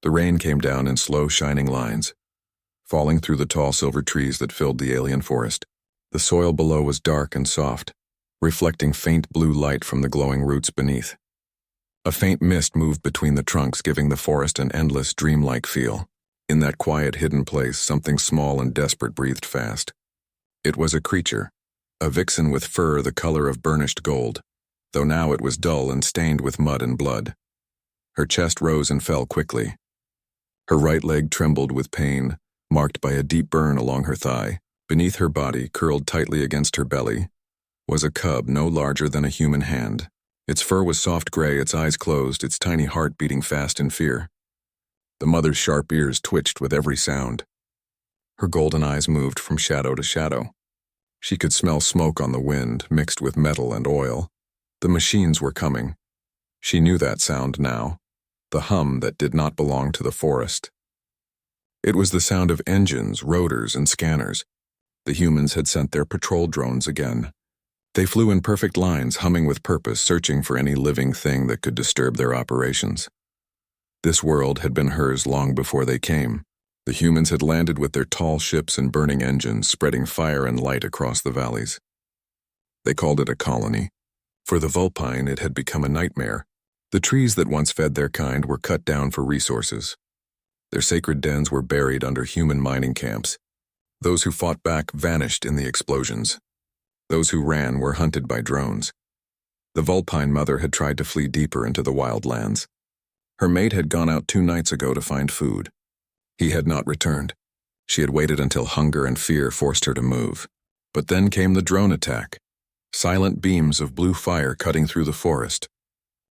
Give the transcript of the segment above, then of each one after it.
The rain came down in slow, shining lines, falling through the tall silver trees that filled the alien forest. The soil below was dark and soft, reflecting faint blue light from the glowing roots beneath. A faint mist moved between the trunks, giving the forest an endless, dreamlike feel. In that quiet, hidden place, something small and desperate breathed fast. It was a creature, a vixen with fur the color of burnished gold, though now it was dull and stained with mud and blood. Her chest rose and fell quickly. Her right leg trembled with pain, marked by a deep burn along her thigh. Beneath her body, curled tightly against her belly, was a cub no larger than a human hand. Its fur was soft gray, its eyes closed, its tiny heart beating fast in fear. The mother's sharp ears twitched with every sound. Her golden eyes moved from shadow to shadow. She could smell smoke on the wind, mixed with metal and oil. The machines were coming. She knew that sound now, the hum that did not belong to the forest. It was the sound of engines, rotors, and scanners. The humans had sent their patrol drones again. They flew in perfect lines, humming with purpose, searching for any living thing that could disturb their operations. This world had been hers long before they came. The humans had landed with their tall ships and burning engines, spreading fire and light across the valleys. They called it a colony. For the Vulpine, it had become a nightmare. The trees that once fed their kind were cut down for resources. Their sacred dens were buried under human mining camps. Those who fought back vanished in the explosions. Those who ran were hunted by drones. The Vulpine mother had tried to flee deeper into the wild lands. Her mate had gone out 2 nights ago to find food. He had not returned. She had waited until hunger and fear forced her to move. But then came the drone attack. Silent beams of blue fire cutting through the forest.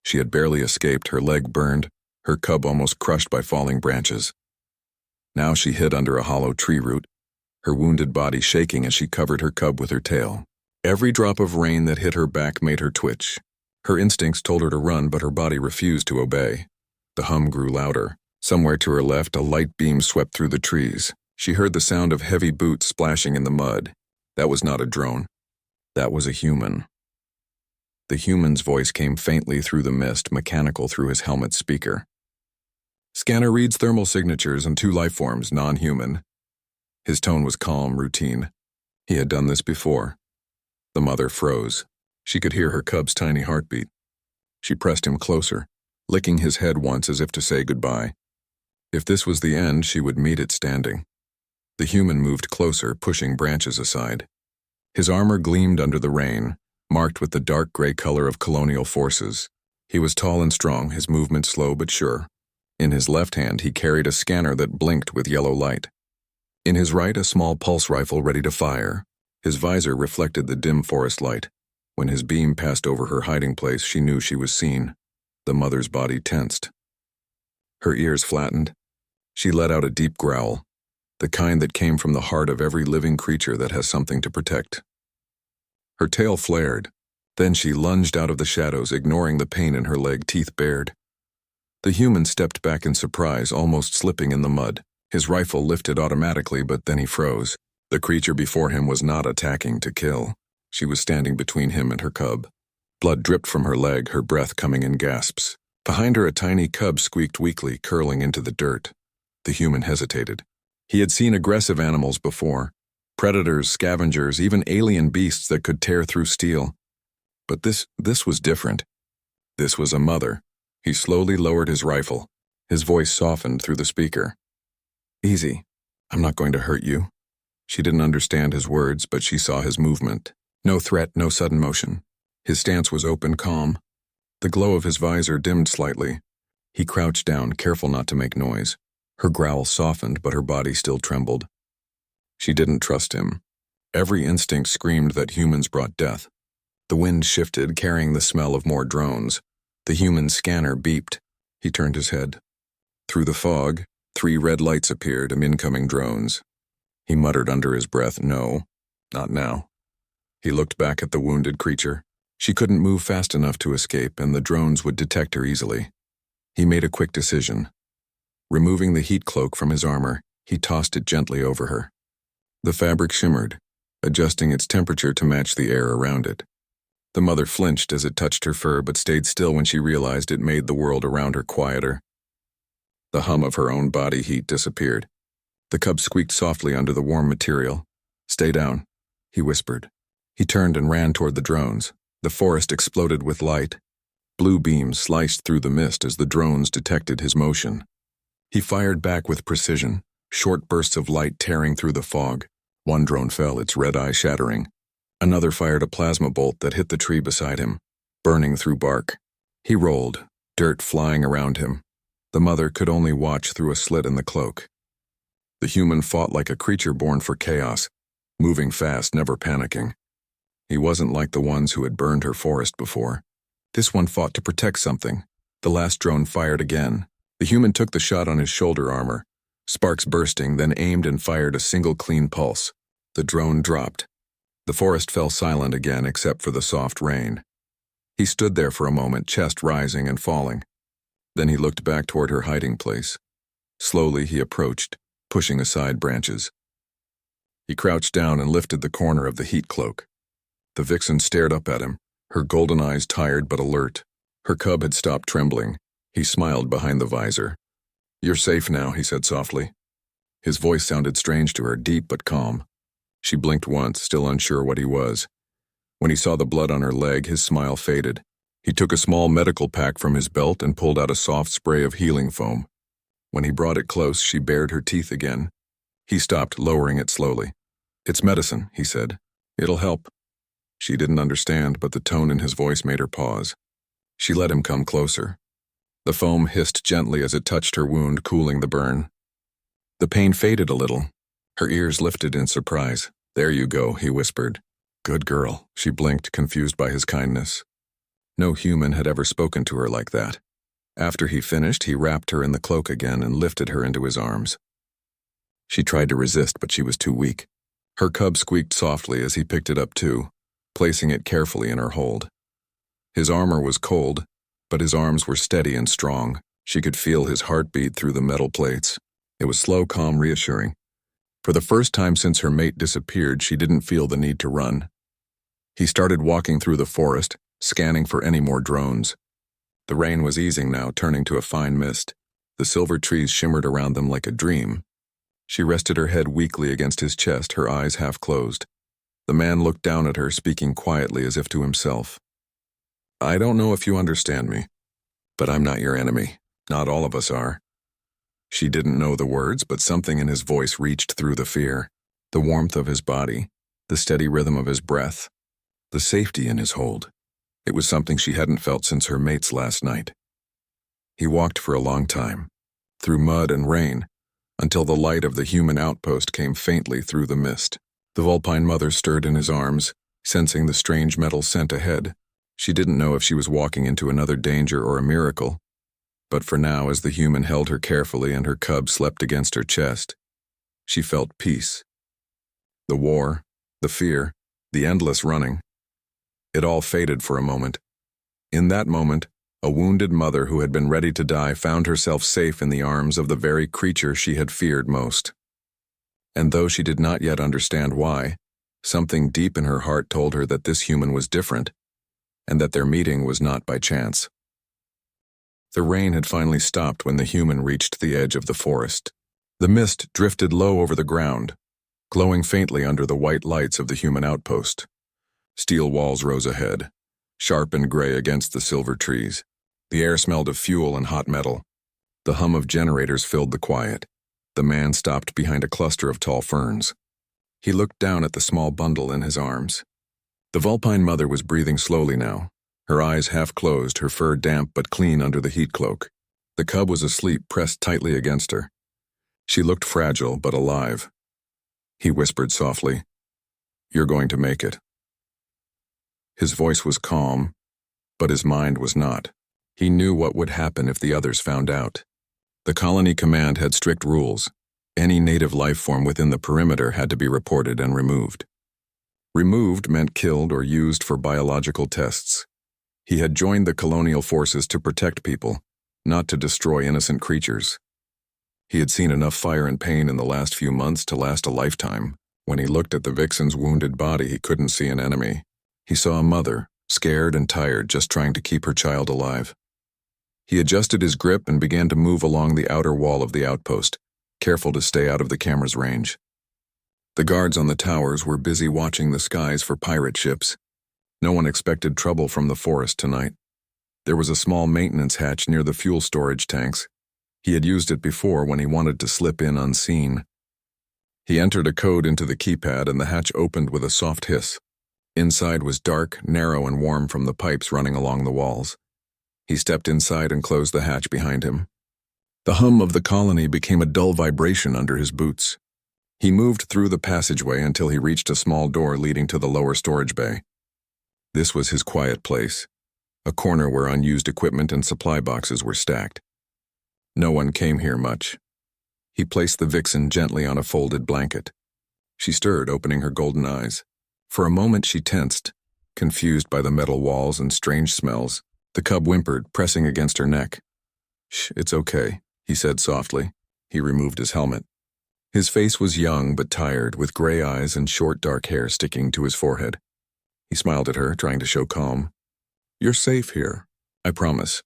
She had barely escaped, her leg burned, her cub almost crushed by falling branches. Now she hid under a hollow tree root, her wounded body shaking as she covered her cub with her tail. Every drop of rain that hit her back made her twitch. Her instincts told her to run, but her body refused to obey. The hum grew louder. Somewhere to her left, a light beam swept through the trees. She heard the sound of heavy boots splashing in the mud. That was not a drone. That was a human. The human's voice came faintly through the mist, mechanical through his helmet speaker. "Scanner reads thermal signatures and 2 lifeforms, non-human." His tone was calm, routine. He had done this before. The mother froze. She could hear her cub's tiny heartbeat. She pressed him closer, licking his head once as if to say goodbye. If this was the end, she would meet it standing. The human moved closer, pushing branches aside. His armor gleamed under the rain, marked with the dark gray color of colonial forces. He was tall and strong, his movement slow but sure. In his left hand, he carried a scanner that blinked with yellow light. In his right, a small pulse rifle ready to fire. His visor reflected the dim forest light. When his beam passed over her hiding place, she knew she was seen. The mother's body tensed. Her ears flattened. She let out a deep growl, the kind that came from the heart of every living creature that has something to protect. Her tail flared. Then she lunged out of the shadows, ignoring the pain in her leg, teeth bared. The human stepped back in surprise, almost slipping in the mud. His rifle lifted automatically, but then he froze. The creature before him was not attacking to kill. She was standing between him and her cub. Blood dripped from her leg, her breath coming in gasps. Behind her, a tiny cub squeaked weakly, curling into the dirt. The human hesitated. He had seen aggressive animals before. Predators, scavengers, even alien beasts that could tear through steel. But this was different. This was a mother. He slowly lowered his rifle. His voice softened through the speaker. "Easy. I'm not going to hurt you." She didn't understand his words, but she saw his movement. No threat, no sudden motion. His stance was open, calm. The glow of his visor dimmed slightly. He crouched down, careful not to make noise. Her growl softened, but her body still trembled. She didn't trust him. Every instinct screamed that humans brought death. The wind shifted, carrying the smell of more drones. The human scanner beeped. He turned his head. Through the fog, 3 red lights appeared, incoming drones. He muttered under his breath, "No, not now." He looked back at the wounded creature. She couldn't move fast enough to escape, and the drones would detect her easily. He made a quick decision. Removing the heat cloak from his armor, he tossed it gently over her. The fabric shimmered, adjusting its temperature to match the air around it. The mother flinched as it touched her fur, but stayed still when she realized it made the world around her quieter. The hum of her own body heat disappeared. The cub squeaked softly under the warm material. "Stay down," he whispered. He turned and ran toward the drones. The forest exploded with light. Blue beams sliced through the mist as the drones detected his motion. He fired back with precision, short bursts of light tearing through the fog. One drone fell, its red eye shattering. Another fired a plasma bolt that hit the tree beside him, burning through bark. He rolled, dirt flying around him. The mother could only watch through a slit in the cloak. The human fought like a creature born for chaos, moving fast, never panicking. He wasn't like the ones who had burned her forest before. This one fought to protect something. The last drone fired again. The human took the shot on his shoulder armor, sparks bursting, then aimed and fired a single clean pulse. The drone dropped. The forest fell silent again except for the soft rain. He stood there for a moment, chest rising and falling. Then he looked back toward her hiding place. Slowly he approached, pushing aside branches. He crouched down and lifted the corner of the heat cloak. The vixen stared up at him, her golden eyes tired but alert. Her cub had stopped trembling. He smiled behind the visor. "You're safe now," he said softly. His voice sounded strange to her, deep but calm. She blinked once, still unsure what he was. When he saw the blood on her leg, his smile faded. He took a small medical pack from his belt and pulled out a soft spray of healing foam. When he brought it close, she bared her teeth again. He stopped, lowering it slowly. "It's medicine," he said. "It'll help." She didn't understand, but the tone in his voice made her pause. She let him come closer. The foam hissed gently as it touched her wound, cooling the burn. The pain faded a little. Her ears lifted in surprise. "There you go," he whispered. "Good girl." She blinked, confused by his kindness. No human had ever spoken to her like that. After he finished, he wrapped her in the cloak again and lifted her into his arms. She tried to resist, but she was too weak. Her cub squeaked softly as he picked it up too, placing it carefully in her hold. His armor was cold, but his arms were steady and strong. She could feel his heartbeat through the metal plates. It was slow, calm, reassuring. For the first time since her mate disappeared, she didn't feel the need to run. He started walking through the forest, scanning for any more drones. The rain was easing now, turning to a fine mist. The silver trees shimmered around them like a dream. She rested her head weakly against his chest, her eyes half closed. The man looked down at her, speaking quietly as if to himself. "I don't know if you understand me, but I'm not your enemy. Not all of us are." She didn't know the words, but something in his voice reached through the fear. The warmth of his body, the steady rhythm of his breath, the safety in his hold. It was something she hadn't felt since her mate's last night. He walked for a long time, through mud and rain, until the light of the human outpost came faintly through the mist. The Vulpine mother stirred in his arms, sensing the strange metal scent ahead. She didn't know if she was walking into another danger or a miracle, but for now, as the human held her carefully and her cub slept against her chest, she felt peace. The war, the fear, the endless running. It all faded for a moment. In that moment, a wounded mother who had been ready to die found herself safe in the arms of the very creature she had feared most. And though she did not yet understand why, something deep in her heart told her that this human was different, and that their meeting was not by chance. The rain had finally stopped when the human reached the edge of the forest. The mist drifted low over the ground, glowing faintly under the white lights of the human outpost. Steel walls rose ahead, sharp and gray against the silver trees. The air smelled of fuel and hot metal. The hum of generators filled the quiet. The man stopped behind a cluster of tall ferns. He looked down at the small bundle in his arms. The Vulpine mother was breathing slowly now, her eyes half closed, her fur damp but clean under the heat cloak. The cub was asleep, pressed tightly against her. She looked fragile but alive. He whispered softly, "You're going to make it." His voice was calm, but his mind was not. He knew what would happen if the others found out. The colony command had strict rules. Any native life form within the perimeter had to be reported and removed. Removed meant killed or used for biological tests. He had joined the colonial forces to protect people, not to destroy innocent creatures. He had seen enough fire and pain in the last few months to last a lifetime. When he looked at the vixen's wounded body, he couldn't see an enemy. He saw a mother, scared and tired, just trying to keep her child alive. He adjusted his grip and began to move along the outer wall of the outpost, careful to stay out of the camera's range. The guards on the towers were busy watching the skies for pirate ships. No one expected trouble from the forest tonight. There was a small maintenance hatch near the fuel storage tanks. He had used it before when he wanted to slip in unseen. He entered a code into the keypad and the hatch opened with a soft hiss. Inside was dark, narrow, and warm from the pipes running along the walls. He stepped inside and closed the hatch behind him. The hum of the colony became a dull vibration under his boots. He moved through the passageway until he reached a small door leading to the lower storage bay. This was his quiet place, a corner where unused equipment and supply boxes were stacked. No one came here much. He placed the vixen gently on a folded blanket. She stirred, opening her golden eyes. For a moment she tensed, confused by the metal walls and strange smells. The cub whimpered, pressing against her neck. "Shh, it's okay," he said softly. He removed his helmet. His face was young but tired, with gray eyes and short dark hair sticking to his forehead. He smiled at her, trying to show calm. "You're safe here, I promise."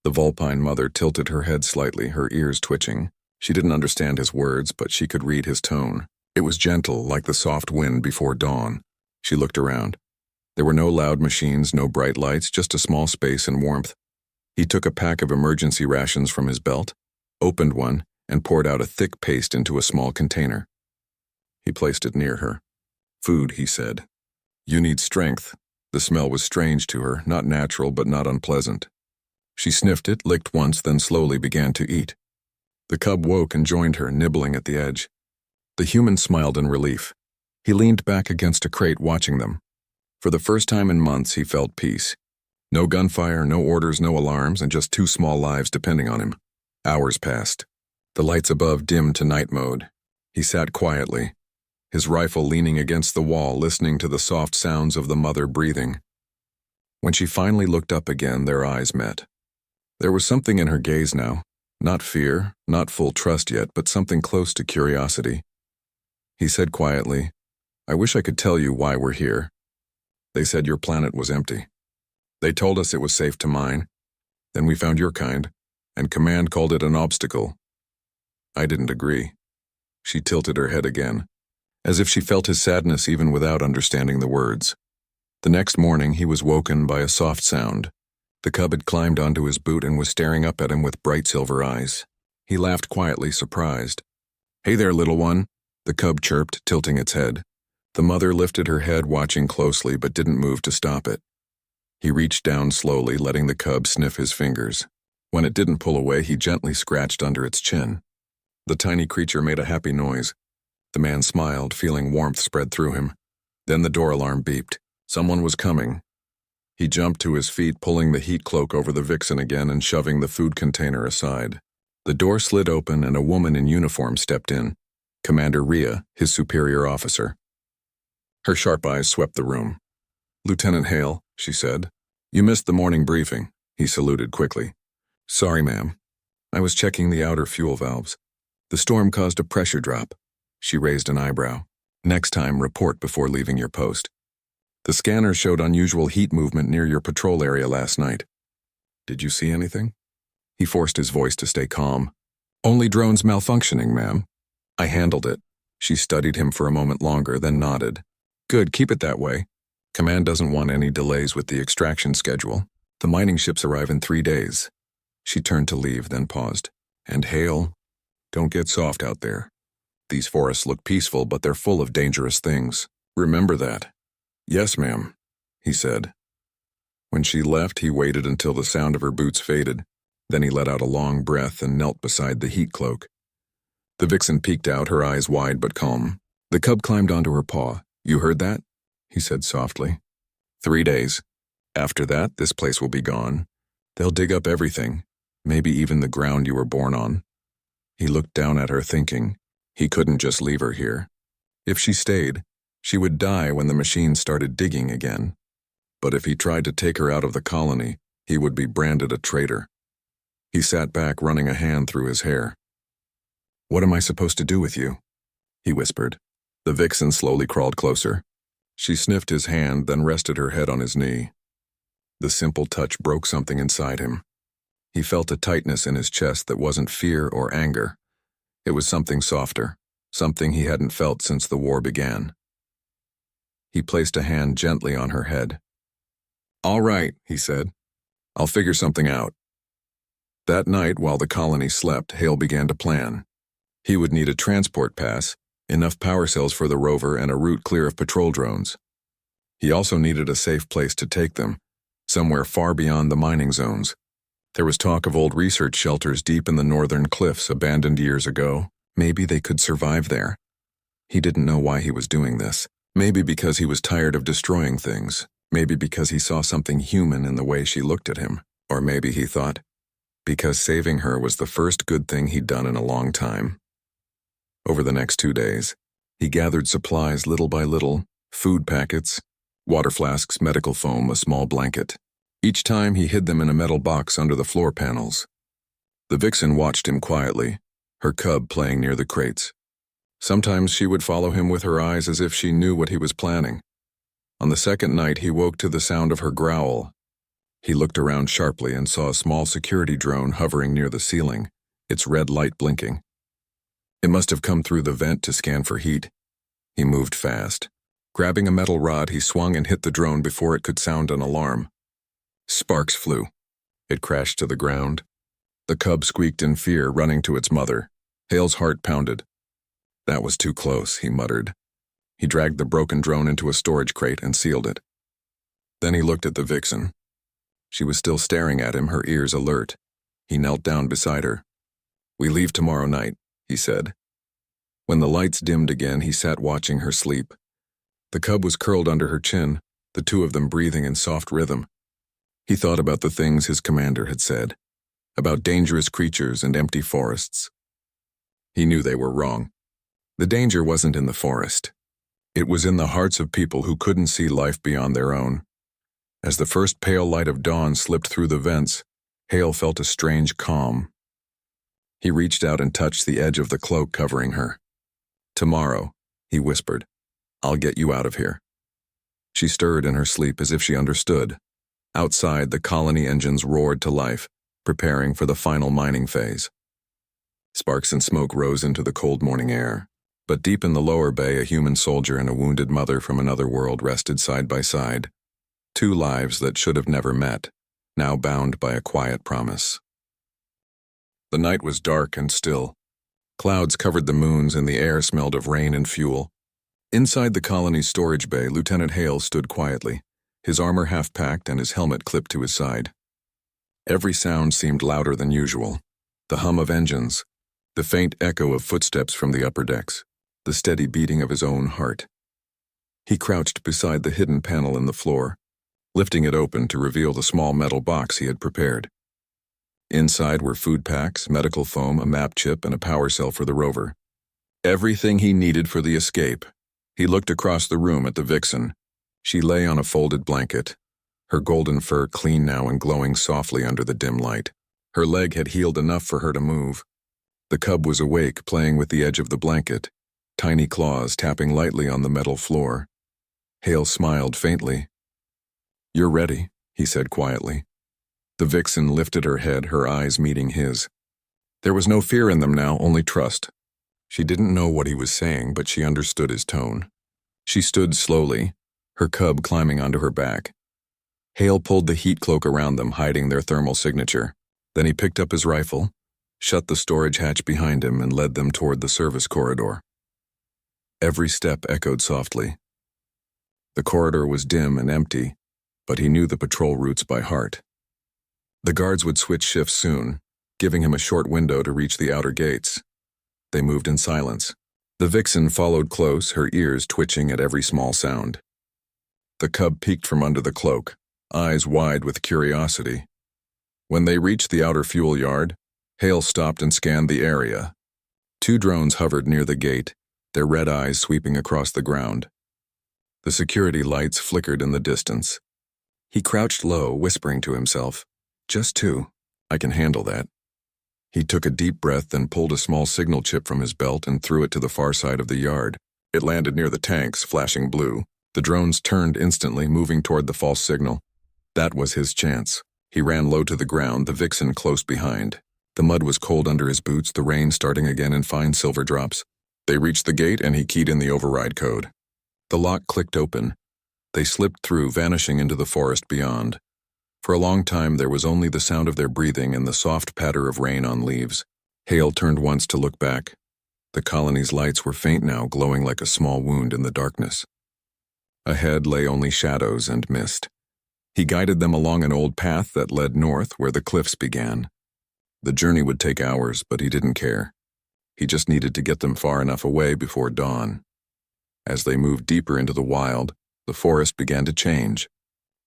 The Vulpine mother tilted her head slightly, her ears twitching. She didn't understand his words, but she could read his tone. It was gentle, like the soft wind before dawn. She looked around. There were no loud machines, no bright lights, just a small space and warmth. He took a pack of emergency rations from his belt, opened one, and poured out a thick paste into a small container. He placed it near her. "Food," he said. "You need strength." The smell was strange to her, not natural but not unpleasant. She sniffed it, licked once, then slowly began to eat. The cub woke and joined her, nibbling at the edge. The human smiled in relief. He leaned back against a crate watching them. For the first time in months, he felt peace. No gunfire, no orders, no alarms, and just two small lives depending on him. Hours passed. The lights above dimmed to night mode. He sat quietly, his rifle leaning against the wall, listening to the soft sounds of the mother breathing. When she finally looked up again, their eyes met. There was something in her gaze now. Not fear, not full trust yet, but something close to curiosity. He said quietly, "I wish I could tell you why we're here. They said your planet was empty. They told us it was safe to mine. Then we found your kind, and Command called it an obstacle. I didn't agree." She tilted her head again, as if she felt his sadness even without understanding the words. The next morning he was woken by a soft sound. The cub had climbed onto his boot and was staring up at him with bright silver eyes. He laughed quietly, surprised. "Hey there, little one," the cub chirped, tilting its head. The mother lifted her head, watching closely, but didn't move to stop it. He reached down slowly, letting the cub sniff his fingers. When it didn't pull away, he gently scratched under its chin. The tiny creature made a happy noise. The man smiled, feeling warmth spread through him. Then the door alarm beeped. Someone was coming. He jumped to his feet, pulling the heat cloak over the vixen again and shoving the food container aside. The door slid open and a woman in uniform stepped in. Commander Rhea, his superior officer. Her sharp eyes swept the room. "Lieutenant Hale," she said. "You missed the morning briefing." He saluted quickly. "Sorry, ma'am. I was checking the outer fuel valves. The storm caused a pressure drop." She raised an eyebrow. "Next time, report before leaving your post. The scanner showed unusual heat movement near your patrol area last night. Did you see anything?" He forced his voice to stay calm. "Only drones malfunctioning, ma'am. I handled it." She studied him for a moment longer, then nodded. "Good, keep it that way. Command doesn't want any delays with the extraction schedule. The mining ships arrive in 3 days." She turned to leave, then paused. "And Hale, don't get soft out there. These forests look peaceful, but they're full of dangerous things. Remember that." "Yes, ma'am," he said. When she left, he waited until the sound of her boots faded. Then he let out a long breath and knelt beside the heat cloak. The vixen peeked out, her eyes wide but calm. The cub climbed onto her paw. "You heard that?" he said softly. 3 days. After that, this place will be gone. They'll dig up everything, maybe even the ground you were born on." He looked down at her, thinking. He couldn't just leave her here. If she stayed, she would die when the machines started digging again. But if he tried to take her out of the colony, he would be branded a traitor. He sat back, running a hand through his hair. "What am I supposed to do with you?" he whispered. The vixen slowly crawled closer. She sniffed his hand, then rested her head on his knee. The simple touch broke something inside him. He felt a tightness in his chest that wasn't fear or anger. It was something softer, something he hadn't felt since the war began. He placed a hand gently on her head. "All right," he said. "I'll figure something out." That night, while the colony slept, Hale began to plan. He would need a transport pass, enough power cells for the rover, and a route clear of patrol drones. He also needed a safe place to take them, somewhere far beyond the mining zones. There was talk of old research shelters deep in the northern cliffs, abandoned years ago. Maybe they could survive there. He didn't know why he was doing this. Maybe because he was tired of destroying things. Maybe because he saw something human in the way she looked at him. Or maybe he thought, because saving her was the first good thing he'd done in a long time. Over the next 2 days, he gathered supplies little by little, food packets, water flasks, medical foam, a small blanket. Each time he hid them in a metal box under the floor panels. The vixen watched him quietly, her cub playing near the crates. Sometimes she would follow him with her eyes as if she knew what he was planning. On the second night, he woke to the sound of her growl. He looked around sharply and saw a small security drone hovering near the ceiling, its red light blinking. It must have come through the vent to scan for heat. He moved fast. Grabbing a metal rod, he swung and hit the drone before it could sound an alarm. Sparks flew. It crashed to the ground. The cub squeaked in fear, running to its mother. Hale's heart pounded. That was too close, he muttered. He dragged the broken drone into a storage crate and sealed it. Then he looked at the vixen. She was still staring at him, her ears alert. He knelt down beside her. "We leave tomorrow night," he said. When the lights dimmed again, he sat watching her sleep. The cub was curled under her chin, the two of them breathing in soft rhythm. He thought about the things his commander had said, about dangerous creatures and empty forests. He knew they were wrong. The danger wasn't in the forest. It was in the hearts of people who couldn't see life beyond their own. As the first pale light of dawn slipped through the vents, Hale felt a strange calm. He reached out and touched the edge of the cloak covering her. "Tomorrow," he whispered, "I'll get you out of here." She stirred in her sleep as if she understood. Outside, the colony engines roared to life, preparing for the final mining phase. Sparks and smoke rose into the cold morning air, but deep in the lower bay, a human soldier and a wounded mother from another world rested side by side. Two lives that should have never met, now bound by a quiet promise. The night was dark and still. Clouds covered the moons and the air smelled of rain and fuel. Inside the colony's storage bay, Lieutenant Hale stood quietly, his armor half-packed and his helmet clipped to his side. Every sound seemed louder than usual. The hum of engines, the faint echo of footsteps from the upper decks, the steady beating of his own heart. He crouched beside the hidden panel in the floor, lifting it open to reveal the small metal box he had prepared. Inside were food packs, medical foam, a map chip, and a power cell for the rover. Everything he needed for the escape. He looked across the room at the vixen. She lay on a folded blanket, her golden fur clean now and glowing softly under the dim light. Her leg had healed enough for her to move. The cub was awake, playing with the edge of the blanket, tiny claws tapping lightly on the metal floor. Hale smiled faintly. "You're ready," he said quietly. The vixen lifted her head, her eyes meeting his. There was no fear in them now, only trust. She didn't know what he was saying, but she understood his tone. She stood slowly, her cub climbing onto her back. Hale pulled the heat cloak around them, hiding their thermal signature. Then he picked up his rifle, shut the storage hatch behind him, and led them toward the service corridor. Every step echoed softly. The corridor was dim and empty, but he knew the patrol routes by heart. The guards would switch shifts soon, giving him a short window to reach the outer gates. They moved in silence. The vixen followed close, her ears twitching at every small sound. The cub peeked from under the cloak, eyes wide with curiosity. When they reached the outer fuel yard, Hale stopped and scanned the area. Two drones hovered near the gate, their red eyes sweeping across the ground. The security lights flickered in the distance. He crouched low, whispering to himself, "Just two. I can handle that." He took a deep breath, then pulled a small signal chip from his belt and threw it to the far side of the yard. It landed near the tanks, flashing blue. The drones turned instantly, moving toward the false signal. That was his chance. He ran low to the ground, the vixen close behind. The mud was cold under his boots, the rain starting again in fine silver drops. They reached the gate and he keyed in the override code. The lock clicked open. They slipped through, vanishing into the forest beyond. For a long time there was only the sound of their breathing and the soft patter of rain on leaves. Hale turned once to look back. The colony's lights were faint now, glowing like a small wound in the darkness. Ahead lay only shadows and mist. He guided them along an old path that led north where the cliffs began. The journey would take hours, but he didn't care. He just needed to get them far enough away before dawn. As they moved deeper into the wild, the forest began to change.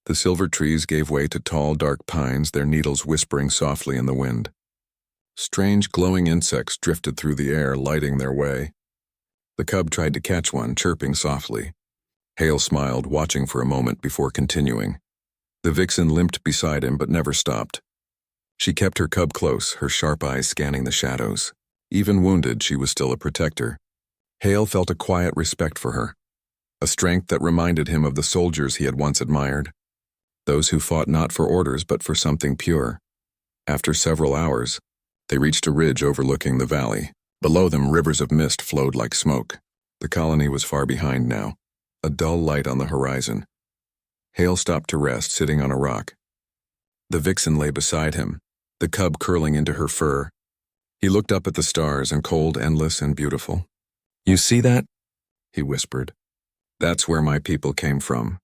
The silver trees gave way to tall, dark pines, their needles whispering softly in the wind. Strange, glowing insects drifted through the air, lighting their way. The cub tried to catch one, chirping softly. Hale smiled, watching for a moment before continuing. The vixen limped beside him but never stopped. She kept her cub close, her sharp eyes scanning the shadows. Even wounded, she was still a protector. Hale felt a quiet respect for her, a strength that reminded him of the soldiers he had once admired, those who fought not for orders but for something pure. After several hours, they reached a ridge overlooking the valley. Below them, rivers of mist flowed like smoke. The colony was far behind now, a dull light on the horizon. Hale stopped to rest, sitting on a rock. The vixen lay beside him, the cub curling into her fur. He looked up at the stars, and cold, endless, and beautiful. "You see that?" he whispered. "That's where my people came from.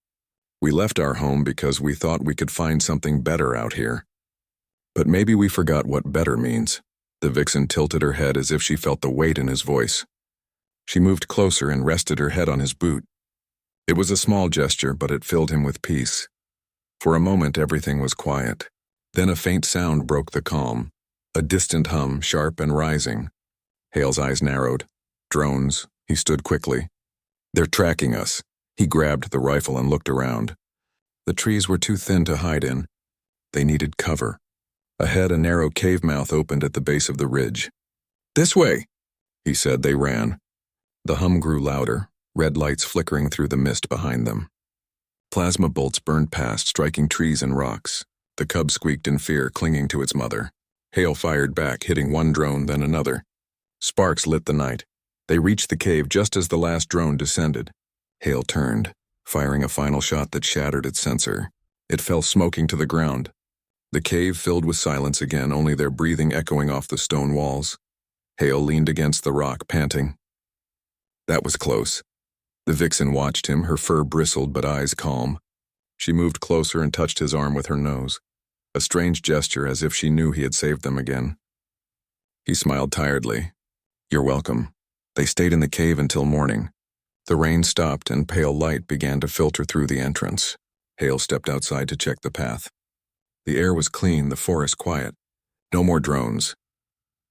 We left our home because we thought we could find something better out here. But maybe we forgot what better means." The vixen tilted her head as if she felt the weight in his voice. She moved closer and rested her head on his boot. It was a small gesture, but it filled him with peace. For a moment, everything was quiet. Then a faint sound broke the calm, a distant hum, sharp and rising. Hale's eyes narrowed. Drones. He stood quickly. "They're tracking us." He grabbed the rifle and looked around. The trees were too thin to hide in. They needed cover. Ahead, a narrow cave mouth opened at the base of the ridge. "This way," he said. They ran. The hum grew louder, red lights flickering through the mist behind them. Plasma bolts burned past, striking trees and rocks. The cub squeaked in fear, clinging to its mother. Hale fired back, hitting one drone, then another. Sparks lit the night. They reached the cave just as the last drone descended. Hale turned, firing a final shot that shattered its sensor. It fell smoking to the ground. The cave filled with silence again, only their breathing echoing off the stone walls. Hale leaned against the rock, panting. That was close. The vixen watched him, her fur bristled but eyes calm. She moved closer and touched his arm with her nose, a strange gesture as if she knew he had saved them again. He smiled tiredly. "You're welcome." They stayed in the cave until morning. The rain stopped and pale light began to filter through the entrance. Hale stepped outside to check the path. The air was clean, the forest quiet. No more drones.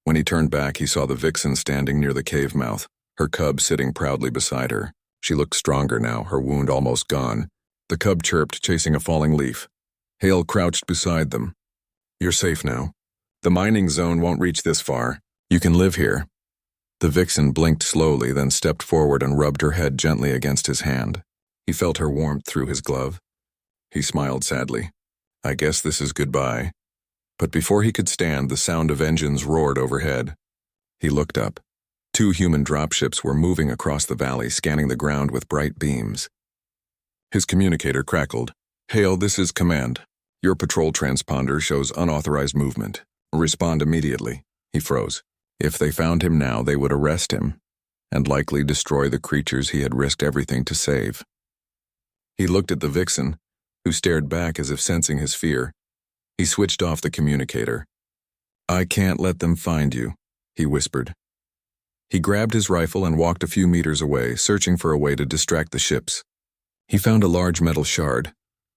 When he turned back, he saw the vixen standing near the cave mouth, her cub sitting proudly beside her. She looked stronger now, her wound almost gone. The cub chirped, chasing a falling leaf. Hale crouched beside them. "You're safe now. The mining zone won't reach this far. You can live here." The vixen blinked slowly, then stepped forward and rubbed her head gently against his hand. He felt her warmth through his glove. He smiled sadly. "I guess this is goodbye." But before he could stand, the sound of engines roared overhead. He looked up. 2 human dropships were moving across the valley, scanning the ground with bright beams. His communicator crackled. "Hale, this is command. Your patrol transponder shows unauthorized movement. Respond immediately." He froze. If they found him now, they would arrest him, and likely destroy the creatures he had risked everything to save. He looked at the vixen, who stared back as if sensing his fear. He switched off the communicator. "I can't let them find you," he whispered. He grabbed his rifle and walked a few meters away, searching for a way to distract the ships. He found a large metal shard,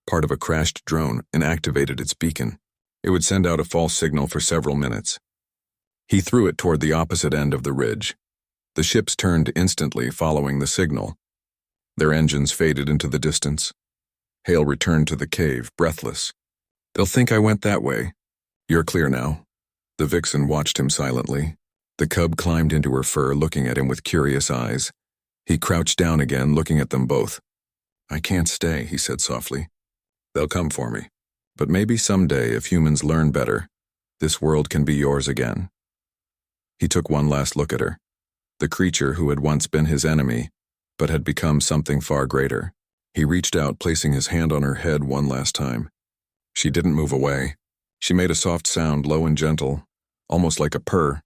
part of a crashed drone, and activated its beacon. It would send out a false signal for several minutes. He threw it toward the opposite end of the ridge. The ships turned instantly, following the signal. Their engines faded into the distance. Hale returned to the cave, breathless. "They'll think I went that way." "You're clear now." The vixen watched him silently. The cub climbed into her fur, looking at him with curious eyes. He crouched down again, looking at them both. "I can't stay," he said softly. "They'll come for me." But maybe someday, if humans learn better, this world can be yours again. He took one last look at her, the creature who had once been his enemy, but had become something far greater. He reached out, placing his hand on her head one last time. She didn't move away. She made a soft sound, low and gentle, almost like a purr.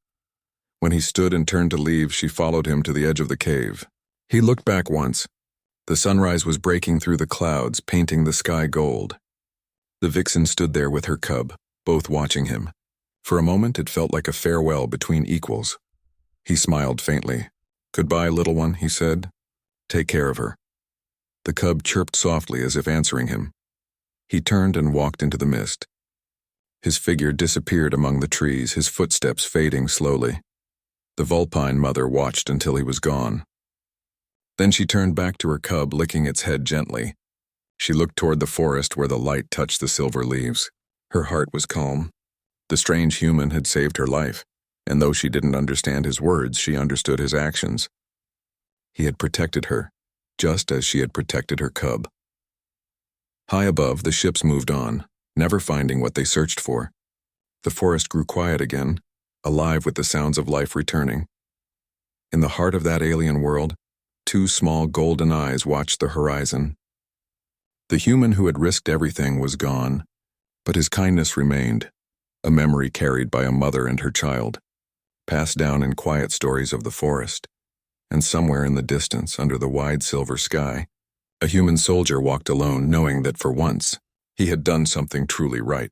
When he stood and turned to leave, she followed him to the edge of the cave. He looked back once. The sunrise was breaking through the clouds, painting the sky gold. The vixen stood there with her cub, both watching him. For a moment, it felt like a farewell between equals. He smiled faintly. "Goodbye, little one," he said. "Take care of her." The cub chirped softly as if answering him. He turned and walked into the mist. His figure disappeared among the trees, his footsteps fading slowly. The Vulpine mother watched until he was gone. Then she turned back to her cub, licking its head gently. She looked toward the forest where the light touched the silver leaves. Her heart was calm. The strange human had saved her life, and though she didn't understand his words, she understood his actions. He had protected her, just as she had protected her cub. High above, the ships moved on, never finding what they searched for. The forest grew quiet again, alive with the sounds of life returning. In the heart of that alien world, two small golden eyes watched the horizon. The human who had risked everything was gone, but his kindness remained, a memory carried by a mother and her child, passed down in quiet stories of the forest. And somewhere in the distance, under the wide silver sky, a human soldier walked alone, knowing that for once, he had done something truly right.